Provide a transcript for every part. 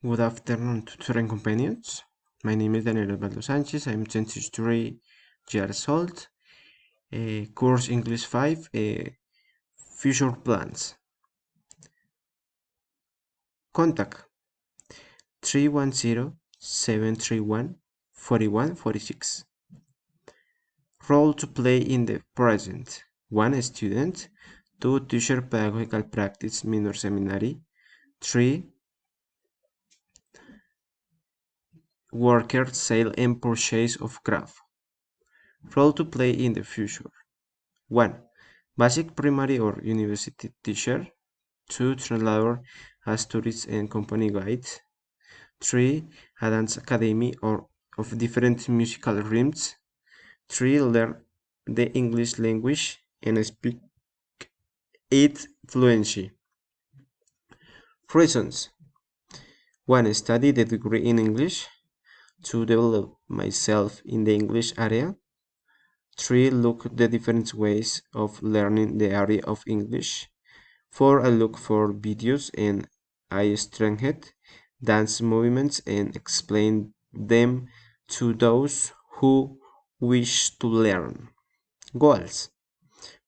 Good afternoon, tutor and companions. My name is Daniel Osvaldo Sanchez. I'm 23 years old. Course English 5, Future Plans. Contact 310-731-4146. Role to play in the present. 1 student, 2 teacher pedagogical practice minor seminary, 3 worker sale and purchase of craft. Role to play in the future. 1. Basic primary or university teacher. 2. Translator as tourist and company guide. 3. A dance academy or of different musical rhythms. 3. Learn the English language and speak it fluently. Reasons. 1. Study the degree in English. 2. Develop myself in the English area. 3. Look the different ways of learning the area of English. 4. I look for videos and I strengthen dance movements and explain them to those who wish to learn. Goals.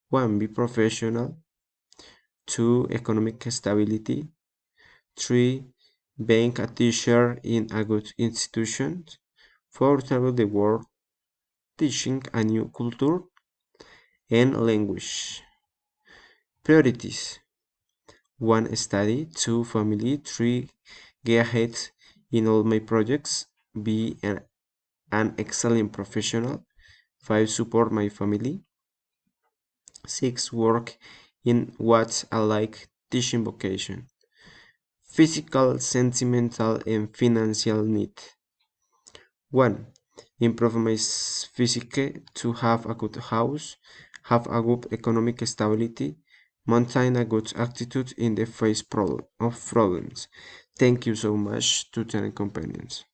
1. Be professional. 2. Economic stability. 3. Being a teacher in a good institution. 4. Travel the world teaching a new culture and language. Priorities. 1. Study. 2. Family. 3. Get ahead in all my projects. Be an excellent professional. 5. Support my family. 6. Work in what I like, teaching vocation. Physical, sentimental, and financial need. 1. Improve my physique to have a good house, have a good economic stability, maintain a good attitude in the face of problems. Thank you so much, tutor and companions.